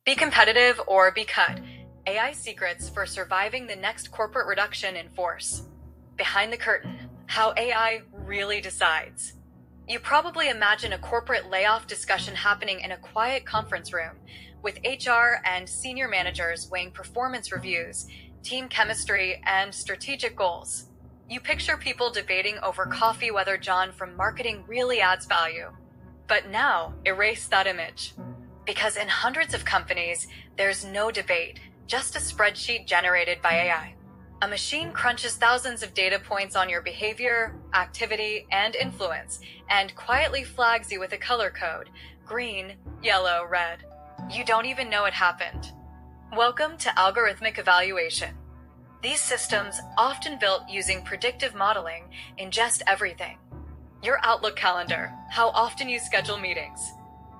Be competitive or be cut. AI secrets for surviving the next corporate reduction in force. Behind the curtain, how AI really decides. You probably imagine a corporate layoff discussion happening in a quiet conference room, with HR and senior managers weighing performance reviews, team chemistry, and strategic goals. You picture people debating over coffee whether John from marketing really adds value. But now, erase that image. Because in hundreds of companies, there's no debate, just a spreadsheet generated by AI. A machine crunches thousands of data points on your behavior, activity, and influence, and quietly flags you with a color code: green, yellow, red. You don't even know it happened. Welcome to algorithmic evaluation. These systems, often built using predictive modeling, ingest everything. Your Outlook calendar, how often you schedule meetings.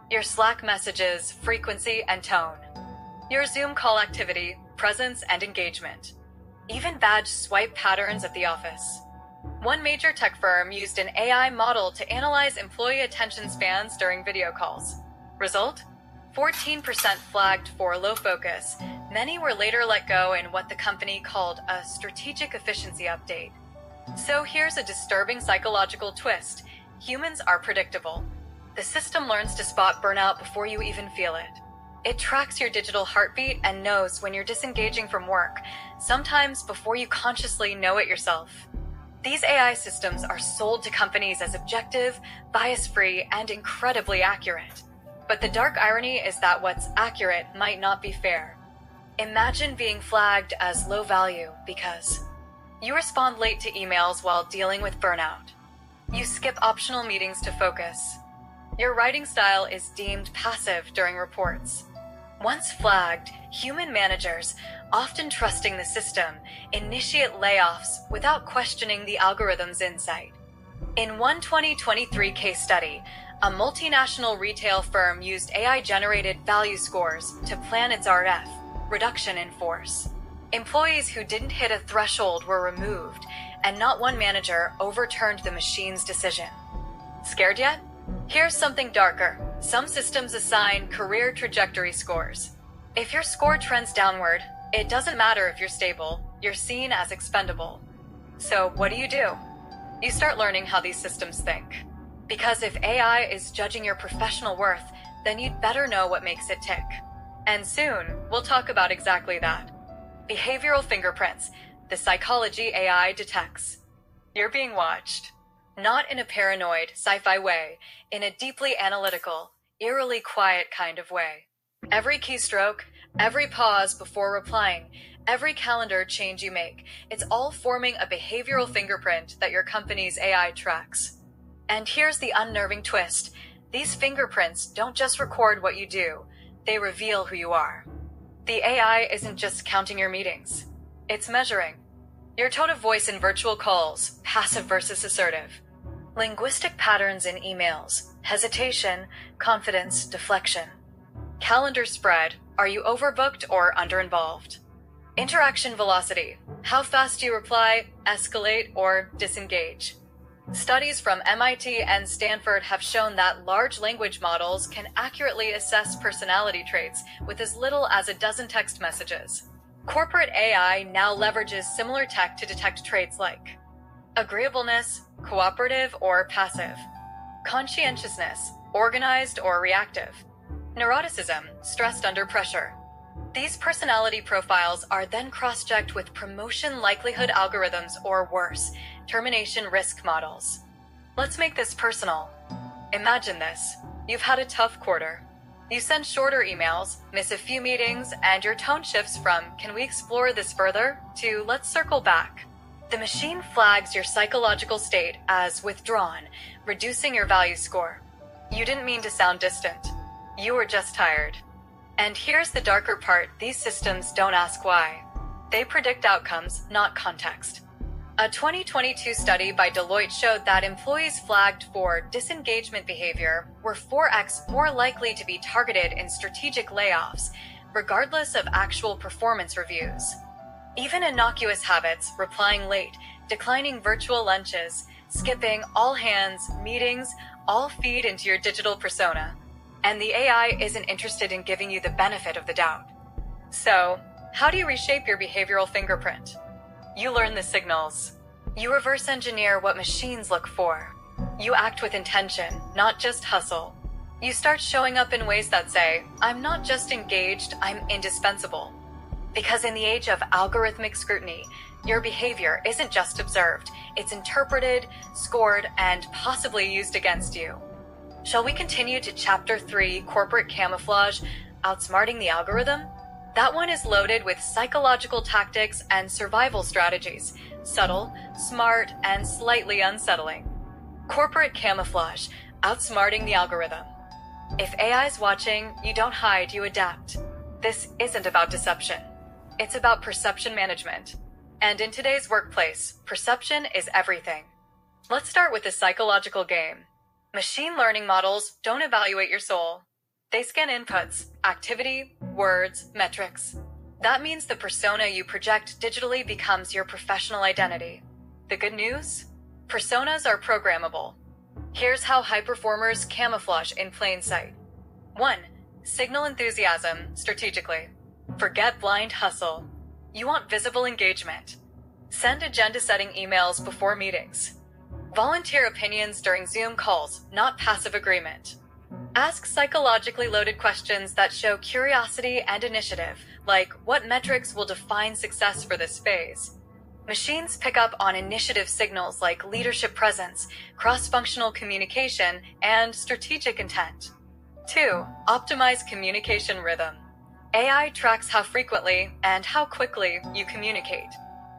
Your Slack messages, frequency and tone. Your Zoom call activity, presence and engagement. Even badge swipe patterns at the office. One major tech firm used an AI model to analyze employee attention spans during video calls. Result? 14% flagged for low focus. Many were later let go in what the company called a strategic efficiency update. So here's a disturbing psychological twist. Humans are predictable. The system learns to spot burnout before you even feel it. It tracks your digital heartbeat and knows when you're disengaging from work, sometimes before you consciously know it yourself. These AI systems are sold to companies as objective, bias-free, and incredibly accurate. But the dark irony is that what's accurate might not be fair. Imagine being flagged as low value because you respond late to emails while dealing with burnout. You skip optional meetings to focus. Your writing style is deemed passive during reports. Once flagged, human managers, often trusting the system, initiate layoffs without questioning the algorithm's insight. In one 2023 case study, a multinational retail firm used AI-generated value scores to plan its RIF, reduction in force. Employees who didn't hit a threshold were removed, and not one manager overturned the machine's decision. Scared yet? Here's something darker. Some systems assign career trajectory scores. If your score trends downward, it doesn't matter if you're stable, you're seen as expendable. So what do? You start learning how these systems think. Because if AI is judging your professional worth, then you'd better know what makes it tick. And soon, we'll talk about exactly that. Behavioral fingerprints, the psychology AI detects. You're being watched. Not in a paranoid, sci-fi way, in a deeply analytical, eerily quiet kind of way. Every keystroke, every pause before replying, every calendar change you make, it's all forming a behavioral fingerprint that your company's AI tracks. And here's the unnerving twist. These fingerprints don't just record what you do, they reveal who you are. The AI isn't just counting your meetings. It's measuring your tone of voice in virtual calls, passive versus assertive. Linguistic patterns in emails, hesitation, confidence, deflection. Calendar spread, are you overbooked or underinvolved? Interaction velocity, how fast you reply, escalate, or disengage. Studies from MIT and Stanford have shown that large language models can accurately assess personality traits with as little as a dozen text messages. Corporate AI now leverages similar tech to detect traits like agreeableness, cooperative or passive, conscientiousness, organized or reactive, neuroticism, stressed under pressure. These personality profiles are then cross-checked with promotion likelihood algorithms or worse, termination risk models. Let's make this personal. Imagine this. You've had a tough quarter. You send shorter emails, miss a few meetings, and your tone shifts from "can we explore this further" to "let's circle back." The machine flags your psychological state as withdrawn, reducing your value score. You didn't mean to sound distant. You were just tired. And here's the darker part, these systems don't ask why. They predict outcomes, not context. A 2022 study by Deloitte showed that employees flagged for disengagement behavior were 4x more likely to be targeted in strategic layoffs, regardless of actual performance reviews. Even innocuous habits, replying late, declining virtual lunches, skipping all hands, meetings, all feed into your digital persona. and the AI isn't interested in giving you the benefit of the doubt. So, how do you reshape your behavioral fingerprint? You learn the signals. You reverse engineer what machines look for. You act with intention, not just hustle. You start showing up in ways that say, I'm not just engaged, I'm indispensable. Because in the age of algorithmic scrutiny, your behavior isn't just observed, it's interpreted, scored, and possibly used against you. Shall we continue to Chapter 3, Corporate Camouflage, Outsmarting the Algorithm? That one is loaded with psychological tactics and survival strategies, subtle, smart, and slightly unsettling. Corporate Camouflage, Outsmarting the Algorithm. If AI's watching, you don't hide, you adapt. This isn't about deception. It's about perception management. And in today's workplace, perception is everything. Let's start with the psychological game. Machine learning models don't evaluate your soul. They scan inputs, activity, words, metrics. That means the persona you project digitally becomes your professional identity. The good news? Personas are programmable. Here's how high performers camouflage in plain sight. 1. Signal enthusiasm strategically. Forget blind hustle. You want visible engagement. Send agenda-setting emails before meetings. Volunteer opinions during Zoom calls, not passive agreement. Ask psychologically loaded questions that show curiosity and initiative, like what metrics will define success for this phase. Machines pick up on initiative signals like leadership presence, cross-functional communication, and strategic intent. 2. Optimize communication rhythm. AI tracks how frequently and how quickly you communicate.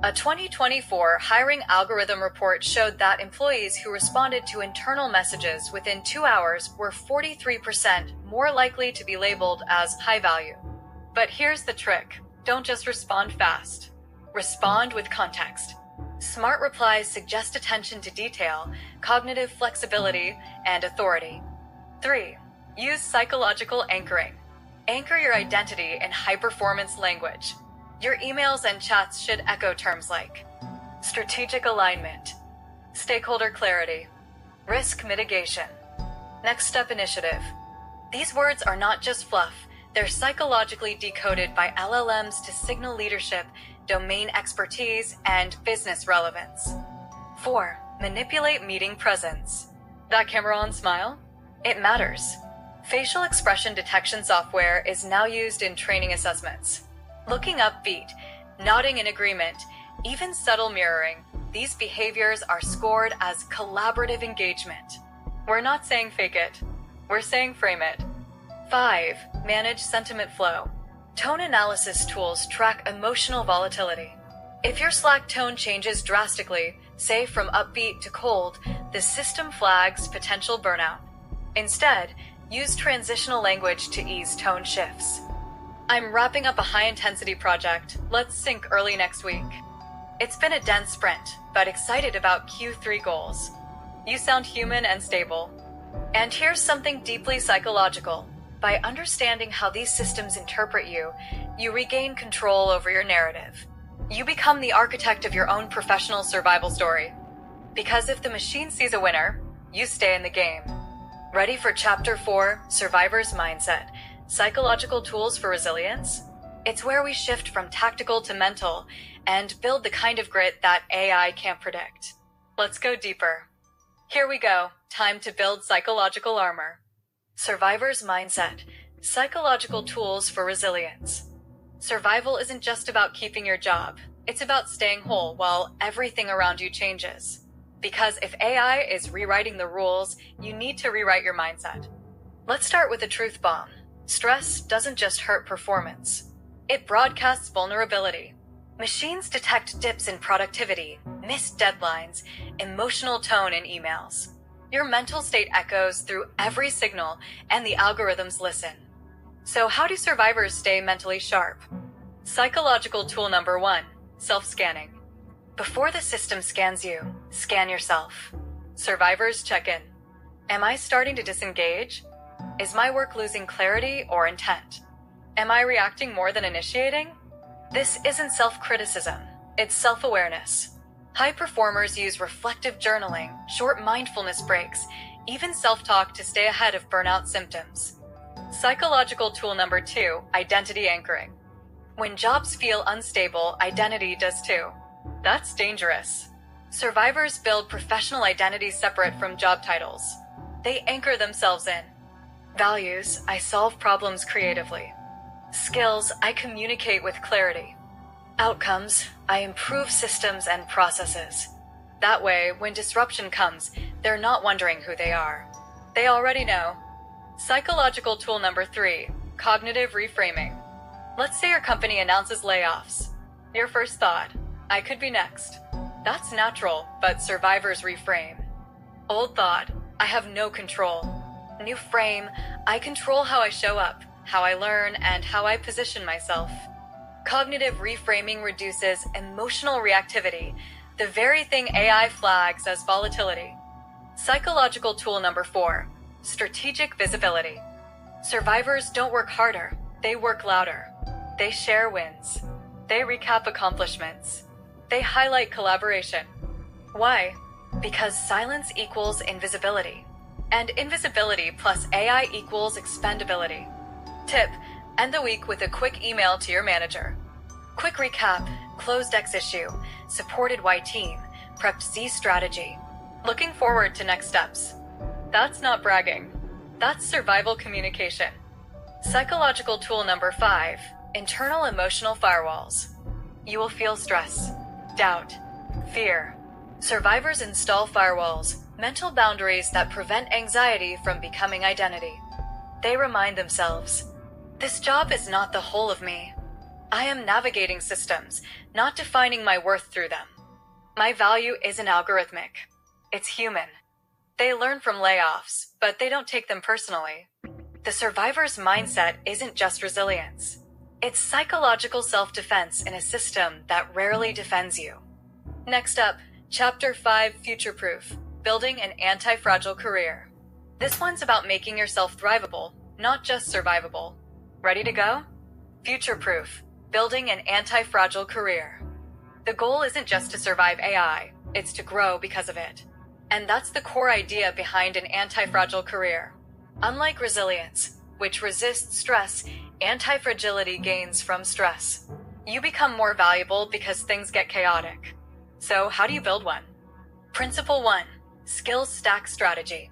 A 2024 hiring algorithm report showed that employees who responded to internal messages within 2 hours were 43% more likely to be labeled as high value. But here's the trick. Don't just respond fast. Respond with context. Smart replies suggest attention to detail, cognitive flexibility, and authority. 3. Use psychological anchoring. Anchor your identity in high-performance language. Your emails and chats should echo terms like strategic alignment, stakeholder clarity, risk mitigation, next step initiative. These words are not just fluff, they're psychologically decoded by LLMs to signal leadership, domain expertise, and business relevance. 4. Manipulate meeting presence. That camera on smile? It matters. Facial expression detection software is now used in training assessments. Looking upbeat, nodding in agreement, even subtle mirroring, these behaviors are scored as collaborative engagement. We're not saying fake it, we're saying frame it. 5. Manage sentiment flow. Tone analysis tools track emotional volatility. If your Slack tone changes drastically, say from upbeat to cold, the system flags potential burnout. Instead, use transitional language to ease tone shifts. I'm wrapping up a high-intensity project. Let's sync early next week. It's been a dense sprint, but excited about Q3 goals. You sound human and stable. And here's something deeply psychological. By understanding how these systems interpret you, you regain control over your narrative. You become the architect of your own professional survival story. Because if the machine sees a winner, you stay in the game. Ready for Chapter 4, Survivor's Mindset, Psychological Tools for Resilience? It's where we shift from tactical to mental and build the kind of grit that AI can't predict. Let's go deeper. Here we go. Time to build psychological armor. Survivor's Mindset, Psychological Tools for Resilience. Survival isn't just about keeping your job. It's about staying whole while everything around you changes. Because if AI is rewriting the rules, you need to rewrite your mindset. Let's start with a truth bomb. Stress doesn't just hurt performance. It broadcasts vulnerability. Machines detect dips in productivity, missed deadlines, emotional tone in emails. Your mental state echoes through every signal, and the algorithms listen. So how do survivors stay mentally sharp? Psychological tool number 1, self-scanning. Before the system scans you, scan yourself. Survivors check in. Am I starting to disengage? Is my work losing clarity or intent? Am I reacting more than initiating? This isn't self-criticism, it's self-awareness. High performers use reflective journaling, short mindfulness breaks, even self-talk to stay ahead of burnout symptoms. Psychological tool number 2, identity anchoring. When jobs feel unstable, identity does too. That's dangerous. Survivors build professional identities separate from job titles. They anchor themselves in. Values, I solve problems creatively. Skills, I communicate with clarity. Outcomes, I improve systems and processes. That way, when disruption comes, they're not wondering who they are. They already know. Psychological tool number 3, cognitive reframing. Let's say your company announces layoffs. Your first thought, I could be next. That's natural, but survivors reframe. Old thought, I have no control. New frame, I control how I show up, how I learn, and how I position myself. Cognitive reframing reduces emotional reactivity, the very thing AI flags as volatility. Psychological tool number 4, strategic visibility. Survivors don't work harder, they work louder. They share wins. They recap accomplishments. They highlight collaboration. Why? Because silence equals invisibility. And invisibility plus AI equals expendability. Tip, end the week with a quick email to your manager. Quick recap, closed X issue, supported Y team, prepped Z strategy. Looking forward to next steps. That's not bragging. That's survival communication. Psychological tool number 5, internal emotional firewalls. You will feel stress, doubt, fear. Survivors install firewalls, mental boundaries that prevent anxiety from becoming identity. They remind themselves, this job is not the whole of me. I am navigating systems, not defining my worth through them. My value isn't algorithmic. It's human. They learn from layoffs, but they don't take them personally. The survivor's mindset isn't just resilience. It's psychological self-defense in a system that rarely defends you. Next up, Chapter 5, Future-Proof, Building an Anti-Fragile Career. This one's about making yourself thrivable, not just survivable. Ready to go? Future-Proof, Building an Anti-Fragile Career. The goal isn't just to survive AI, it's to grow because of it. And that's the core idea behind an anti-fragile career. Unlike resilience, which resists stress, anti-fragility gains from stress. You become more valuable because things get chaotic. So how do you build one? Principle 1, Skills Stack Strategy.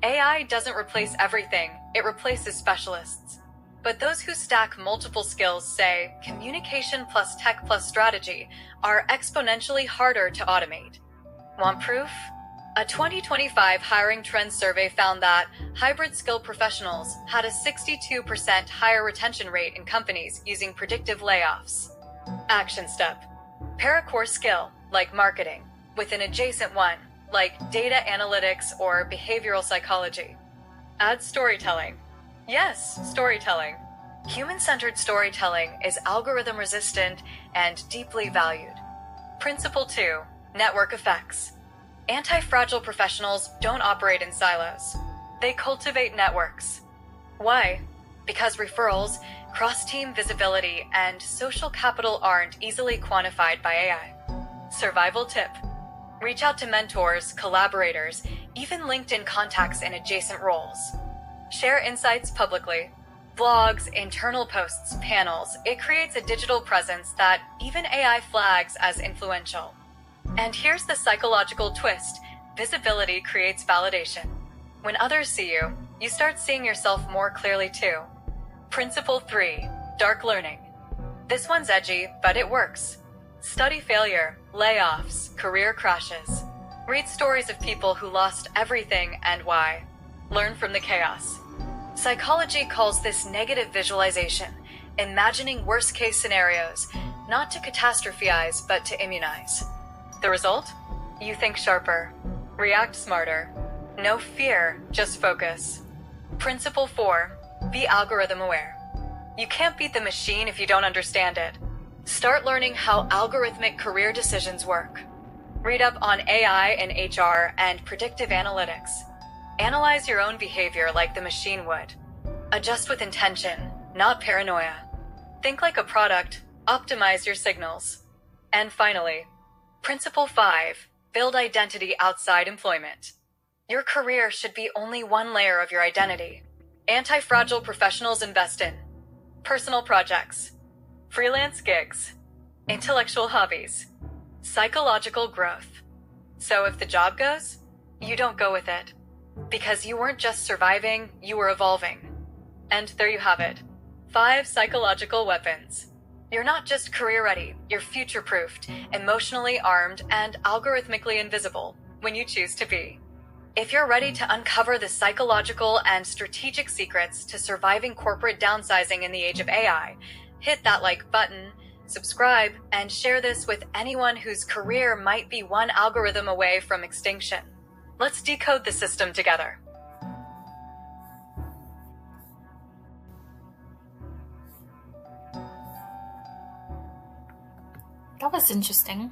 AI doesn't replace everything, it replaces specialists. But those who stack multiple skills, say communication plus tech plus strategy, are exponentially harder to automate. Want proof? A 2025 hiring trends survey found that hybrid skill professionals had a 62% higher retention rate in companies using predictive layoffs. Action step. Pair a core skill, like marketing, with an adjacent one, like data analytics or behavioral psychology. Add storytelling. Yes, storytelling. Human-centered storytelling is algorithm-resistant and deeply valued. Principle 2, Network Effects. Anti-fragile professionals don't operate in silos. They cultivate networks. Why? Because referrals, cross-team visibility, and social capital aren't easily quantified by AI. Survival tip. Reach out to mentors, collaborators, even LinkedIn contacts in adjacent roles. Share insights publicly. Blogs, internal posts, panels. It creates a digital presence that even AI flags as influential. And here's the psychological twist. Visibility creates validation. When others see you, you start seeing yourself more clearly too. Principle 3, Dark Learning. This one's edgy, but it works. Study failure, layoffs, career crashes. Read stories of people who lost everything and why. Learn from the chaos. Psychology calls this negative visualization, imagining worst-case scenarios, not to catastrophize, but to immunize. The result? You think sharper, react smarter. No fear, just focus. Principle 4, be algorithm aware. You can't beat the machine if you don't understand it. Start learning how algorithmic career decisions work. Read up on AI in HR and predictive analytics. Analyze your own behavior like the machine would. Adjust with intention, not paranoia. Think like a product, optimize your signals. And finally, Principle 5, build identity outside employment. Your career should be only one layer of your identity. Anti-fragile professionals invest in personal projects, freelance gigs, intellectual hobbies, psychological growth. So if the job goes, you don't go with it. Because you weren't just surviving, you were evolving. And there you have it. 5 psychological weapons. You're not just career ready, you're future-proofed, emotionally armed, and algorithmically invisible when you choose to be. If you're ready to uncover the psychological and strategic secrets to surviving corporate downsizing in the age of AI, hit that like button, subscribe, and share this with anyone whose career might be one algorithm away from extinction. Let's decode the system together. That was interesting.